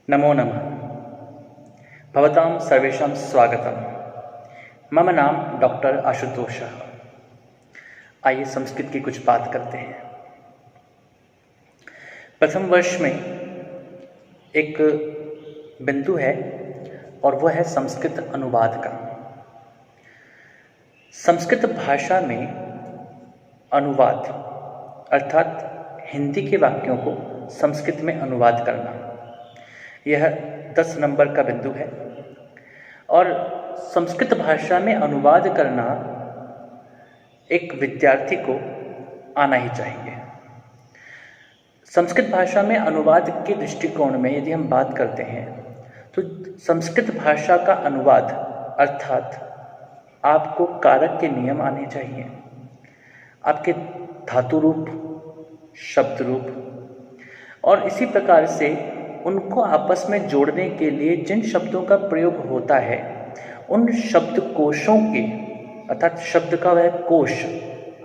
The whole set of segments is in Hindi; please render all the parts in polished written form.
नमो नमः। भवतां सर्वेषां स्वागतम्। मम नाम डॉक्टर आशुतोषः। आइए संस्कृत की कुछ बात करते हैं। प्रथम वर्ष में एक बिंदु है और वह है संस्कृत अनुवाद का। संस्कृत भाषा में अनुवाद अर्थात हिंदी के वाक्यों को संस्कृत में अनुवाद करना, यह 10 नंबर का बिंदु है। और संस्कृत भाषा में अनुवाद करना एक विद्यार्थी को आना ही चाहिए। संस्कृत भाषा में अनुवाद के दृष्टिकोण में यदि हम बात करते हैं तो संस्कृत भाषा का अनुवाद अर्थात आपको कारक के नियम आने चाहिए, आपके धातु रूप, शब्द रूप, और इसी प्रकार से उनको आपस में जोड़ने के लिए जिन शब्दों का प्रयोग होता है उन शब्द कोशों के अर्थात शब्द का वह कोश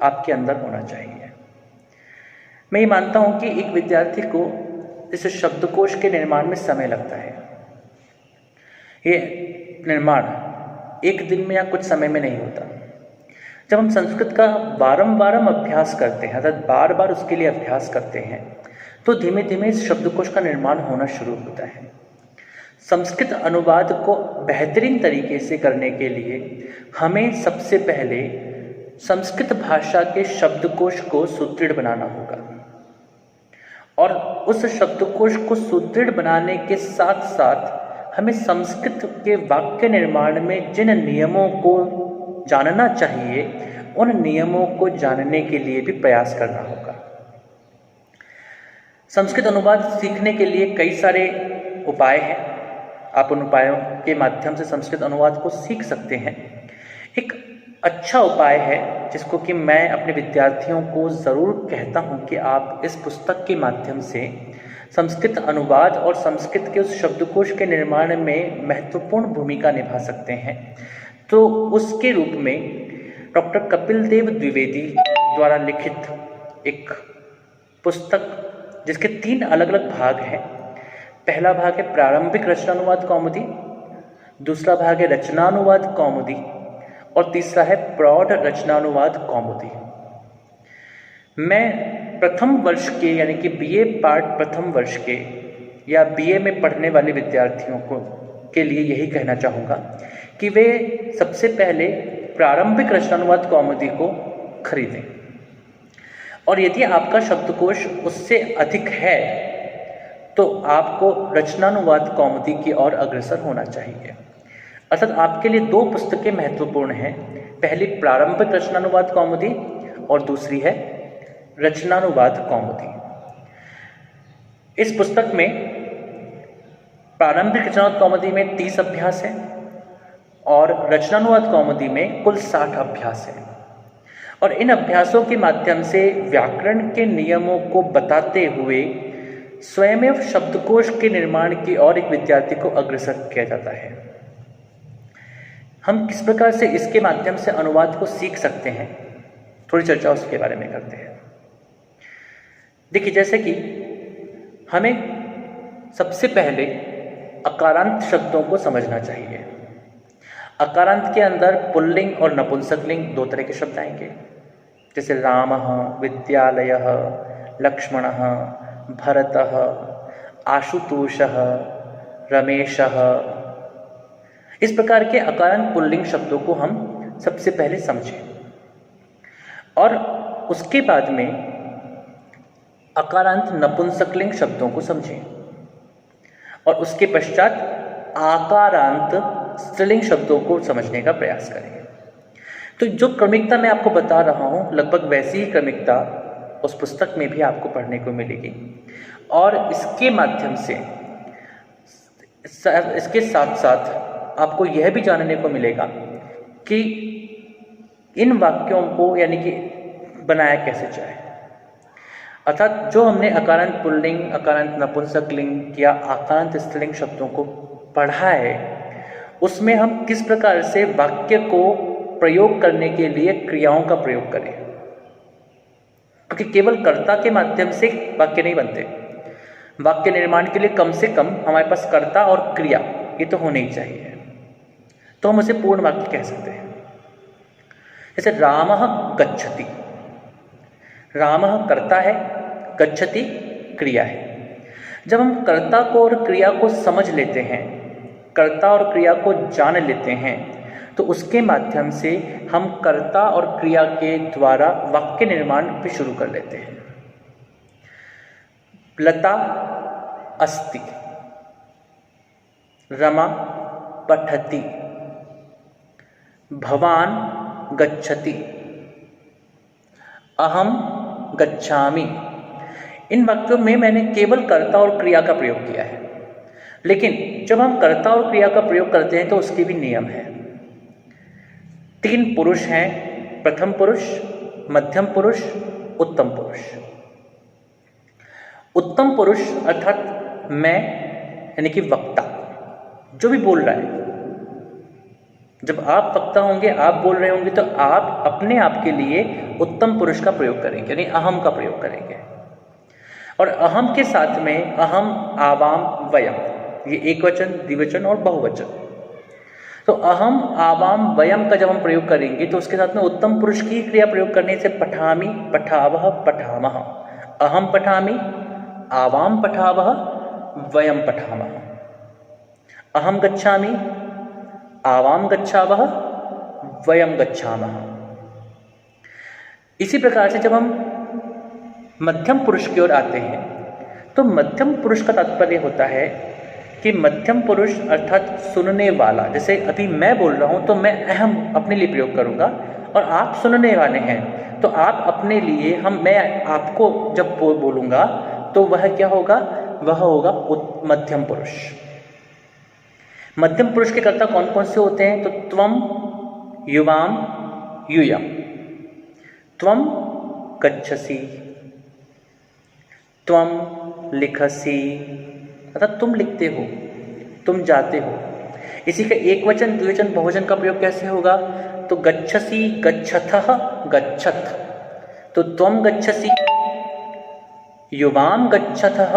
आपके अंदर होना चाहिए। मैं ये मानता हूँ कि एक विद्यार्थी को इस शब्दकोश के निर्माण में समय लगता है। ये निर्माण एक दिन में या कुछ समय में नहीं होता। जब हम संस्कृत का बारंबार अभ्यास करते हैं अर्थात बार बार उसके लिए अभ्यास करते हैं तो धीमे धीमे इस शब्दकोश का निर्माण होना शुरू होता है। संस्कृत अनुवाद को बेहतरीन तरीके से करने के लिए हमें सबसे पहले संस्कृत भाषा के शब्दकोश को सुदृढ़ बनाना होगा, और उस शब्दकोश को सुदृढ़ बनाने के साथ साथ हमें संस्कृत के वाक्य निर्माण में जिन नियमों को जानना चाहिए उन नियमों को जानने के लिए भी प्रयास करना होगा। संस्कृत अनुवाद सीखने के लिए कई सारे उपाय हैं। आप उन उपायों के माध्यम से संस्कृत अनुवाद को सीख सकते हैं। एक अच्छा उपाय है जिसको कि मैं अपने विद्यार्थियों को ज़रूर कहता हूं कि आप इस पुस्तक के माध्यम से संस्कृत अनुवाद और संस्कृत के उस शब्दकोश के निर्माण में महत्वपूर्ण भूमिका निभा सकते हैं। तो उसके रूप में डॉक्टर कपिल देव द्विवेदी द्वारा लिखित एक पुस्तक जिसके 3 अलग अलग भाग हैं। पहला भाग है प्रारंभिक रचनानुवाद कौमुदी, दूसरा भाग है रचनानुवाद कौमुदी, और तीसरा है प्रौढ़ रचनानुवाद कौमुदी। मैं प्रथम वर्ष के यानी कि बीए पार्ट प्रथम वर्ष के या बीए में पढ़ने वाले विद्यार्थियों को के लिए यही कहना चाहूँगा कि वे सबसे पहले प्रारंभिक रचनानुवाद कौमुदी को खरीदें, और यदि आपका शब्दकोश उससे अधिक है तो आपको रचनानुवाद कौमुदी की ओर अग्रसर होना चाहिए। अर्थात आपके लिए 2 पुस्तकें महत्वपूर्ण हैं। पहली प्रारंभिक रचनानुवाद कौमुदी और दूसरी है रचनानुवाद कौमुदी। इस पुस्तक में प्रारंभिक रचनानुवाद कौमुदी में 30 अभ्यास हैं और रचनानुवाद कौमुदी में कुल 60 अभ्यास हैं, और इन अभ्यासों के माध्यम से व्याकरण के नियमों को बताते हुए स्वयं शब्दकोश के निर्माण की ओर एक विद्यार्थी को अग्रसर किया जाता है। हम किस प्रकार से इसके माध्यम से अनुवाद को सीख सकते हैं, थोड़ी चर्चा उसके बारे में करते हैं। देखिए, जैसे कि हमें सबसे पहले अकारांत शब्दों को समझना चाहिए। अकारांत के अंदर पुल्लिंग और नपुंसकलिंग 2 तरह के शब्द आएंगे, जैसे रामः, विद्यालयः, लक्ष्मणः, भरतः, आशुतोषः, रमेशः। इस प्रकार के अकारांत पुल्लिंग शब्दों को हम सबसे पहले समझें, और उसके बाद में अकारांत नपुंसकलिंग शब्दों को समझें, और उसके पश्चात आकारांत स्त्रीलिंग शब्दों को समझने का प्रयास करें। तो जो क्रमिकता मैं आपको बता रहा हूँ लगभग वैसी ही क्रमिकता उस पुस्तक में भी आपको पढ़ने को मिलेगी, और इसके माध्यम से इसके साथ साथ आपको यह भी जानने को मिलेगा कि इन वाक्यों को यानी कि बनाया कैसे जाए। अर्थात जो हमने अकारांत पुल्लिंग, अकारांत नपुंसकलिंग या आकारांत स्त्रीलिंग शब्दों को पढ़ा है उसमें हम किस प्रकार से वाक्य को प्रयोग करने के लिए क्रियाओं का प्रयोग करें, क्योंकि केवल कर्ता के माध्यम से वाक्य नहीं बनते। वाक्य निर्माण के लिए कम से कम हमारे पास कर्ता और क्रिया ये तो होने ही चाहिए, तो हम उसे पूर्ण वाक्य कह सकते हैं। जैसे रामः गच्छति, रामः कर्ता है, गच्छति क्रिया है। जब हम कर्ता को और क्रिया को समझ लेते हैं, कर्ता और क्रिया को जान लेते हैं, तो उसके माध्यम से हम कर्ता और क्रिया के द्वारा वाक्य निर्माण भी शुरू कर लेते हैं। लता अस्ति, रमा पठति, भवान गच्छति, अहम गच्छामि। इन वाक्यों में मैंने केवल कर्ता और क्रिया का प्रयोग किया है, लेकिन जब हम कर्ता और क्रिया का प्रयोग करते हैं तो उसके भी नियम है। 3 पुरुष हैं, प्रथम पुरुष, मध्यम पुरुष, उत्तम पुरुष। उत्तम पुरुष अर्थात मैं, यानी कि वक्ता, जो भी बोल रहा है। जब आप वक्ता होंगे, आप बोल रहे होंगे, तो आप अपने आप के लिए उत्तम पुरुष का प्रयोग करेंगे, यानी अहम का प्रयोग करेंगे। और अहम के साथ में अहम, आवाम, वयम, ये एक वचन, द्विवचन और बहुवचन। तो अहम, आवाम, वयम का जब हम प्रयोग करेंगे तो उसके साथ में उत्तम पुरुष की क्रिया प्रयोग करने से पठामि, पठावः, पठामः। अहम पठामि, आवाम पठावः, वयम पठामः। अहम गच्छामि, आवाम गच्छावः, वयम गच्छामः। इसी प्रकार से जब हम मध्यम पुरुष की ओर आते हैं तो मध्यम पुरुष का तात्पर्य होता है कि मध्यम पुरुष अर्थात सुनने वाला। जैसे अभी मैं बोल रहा हूँ तो मैं अहम अपने लिए प्रयोग करूँगा, और आप सुनने वाले हैं तो आप अपने लिए, मैं आपको जब बोलूँगा तो वह क्या होगा, वह होगा मध्यम पुरुष। मध्यम पुरुष के कर्ता कौन कौन से होते हैं, तो त्वम, युवाम, यूयम। त्वम गच्छसि, त्वम लिखसि, अर्थात तुम लिखते हो, तुम जाते हो। इसी का एक वचन, द्विवचन, बहुवचन का प्रयोग कैसे होगा, तो गच्छसि, गच्छथः, गच्छथ। तो त्वम गच्छसि, युवाम गच्छथः,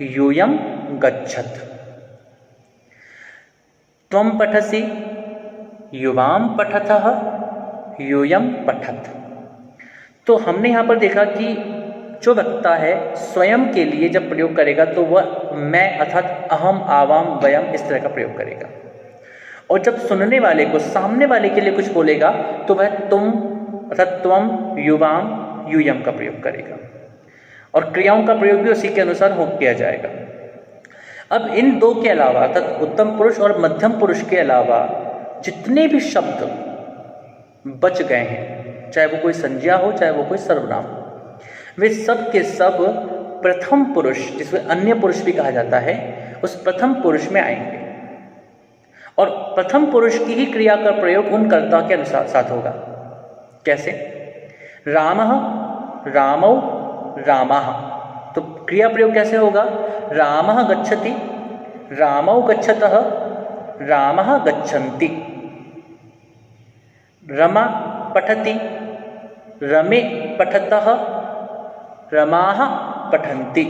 यूयम गच्छथ। त्वम पठसि, युवाम पठतः, यूयम पठत। तो हमने यहाँ पर देखा कि जो वक्ता है स्वयं के लिए जब प्रयोग करेगा तो वह मैं अर्थात अहम, आवाम, वयम इस तरह का प्रयोग करेगा। और जब सुनने वाले को, सामने वाले के लिए कुछ बोलेगा तो वह तुम अर्थात त्वम, युवाम, यूयम का प्रयोग करेगा। और क्रियाओं का प्रयोग भी उसी के अनुसार किया जाएगा। अब इन दो के अलावा अर्थात उत्तम पुरुष और मध्यम पुरुष के अलावा जितने भी शब्द बच गए हैं, चाहे वो कोई संज्ञा हो, चाहे वो कोई सर्वनाम हो, वे सब के सब प्रथम पुरुष, जिसमें अन्य पुरुष भी कहा जाता है, उस प्रथम पुरुष में आएंगे। और प्रथम पुरुष की ही क्रिया का प्रयोग उन कर्ता के अनुसार साथ होगा। कैसे, रामः, रामौ, रामाः। तो क्रिया प्रयोग कैसे होगा, रामः गच्छति, रामौ गच्छतः, रामः गच्छन्ति। रमा पठति, रमे पठतः, रमाः पठन्ति।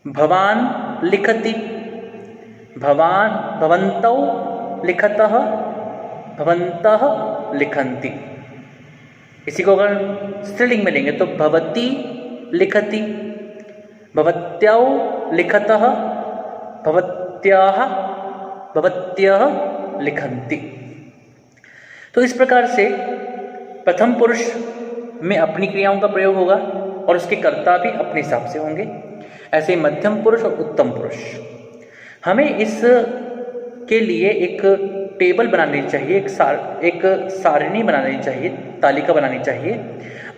भवान लिखति, भवन्तौ लिखतः, भवन्तः लिखन्ति। इसी को अगर स्त्रीलिंग में लेंगे तो भवती लिखति, भवत्यौ लिखतः, भवत्याः, भवत्यः लिखन्ति। तो इस प्रकार से प्रथम पुरुष में अपनी क्रियाओं का प्रयोग होगा और उसके कर्ता भी अपने हिसाब से होंगे। ऐसे ही मध्यम पुरुष और उत्तम पुरुष। हमें इस के लिए एक टेबल बनानी चाहिए, एक सारणी बनानी चाहिए, तालिका बनानी चाहिए।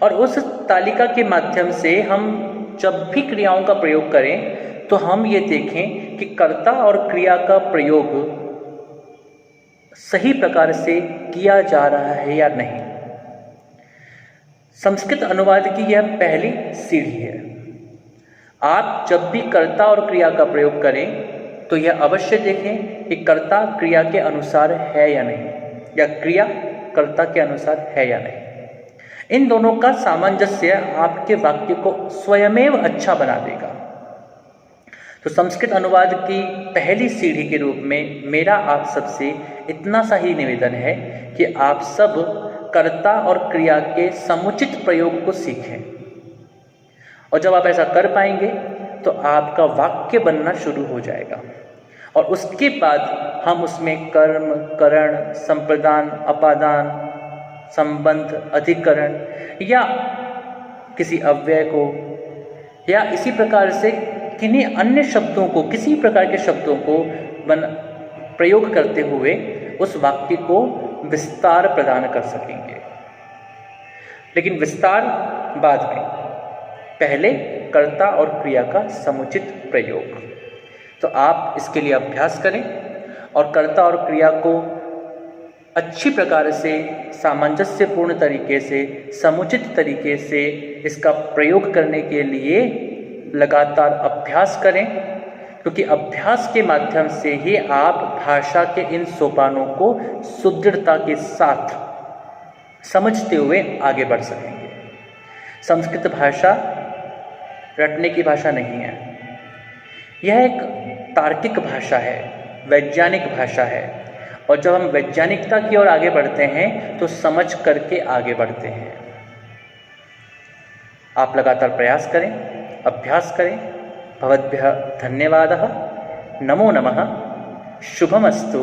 और उस तालिका के माध्यम से हम जब भी क्रियाओं का प्रयोग करें तो हम ये देखें कि कर्ता और क्रिया का प्रयोग सही प्रकार से किया जा रहा है या नहीं। संस्कृत अनुवाद की यह पहली सीढ़ी है। आप जब भी कर्ता और क्रिया का प्रयोग करें तो यह अवश्य देखें कि कर्ता क्रिया के अनुसार है या नहीं, या क्रिया कर्ता के अनुसार है या नहीं। इन दोनों का सामंजस्य आपके वाक्य को स्वयमेव अच्छा बना देगा। तो संस्कृत अनुवाद की पहली सीढ़ी के रूप में मेरा आप सबसे इतना सा ही निवेदन है कि आप सब कर्ता और क्रिया के समुचित प्रयोग को सीखें, और जब आप ऐसा कर पाएंगे तो आपका वाक्य बनना शुरू हो जाएगा, और उसके बाद हम उसमें कर्म, करण, संप्रदान, अपादान, संबंध, अधिकरण या किसी अव्यय को या इसी प्रकार से किन्हीं अन्य शब्दों को, किसी प्रकार के शब्दों को प्रयोग करते हुए उस वाक्य को विस्तार प्रदान कर सकेंगे। लेकिन विस्तार बाद में, पहले कर्ता और क्रिया का समुचित प्रयोग। तो आप इसके लिए अभ्यास करें और कर्ता और क्रिया को अच्छी प्रकार से, सामंजस्यपूर्ण तरीके से, समुचित तरीके से इसका प्रयोग करने के लिए लगातार अभ्यास करें, क्योंकि अभ्यास के माध्यम से ही आप भाषा के इन सोपानों को सुदृढ़ता के साथ समझते हुए आगे बढ़ सकेंगे। संस्कृत भाषा रटने की भाषा नहीं है, यह एक तार्किक भाषा है, वैज्ञानिक भाषा है, और जब हम वैज्ञानिकता की ओर आगे बढ़ते हैं तो समझ करके आगे बढ़ते हैं। आप लगातार प्रयास करें, अभ्यास करें। भवद्भ्यः धन्यवादः। नमो नमः। शुभमस्तु।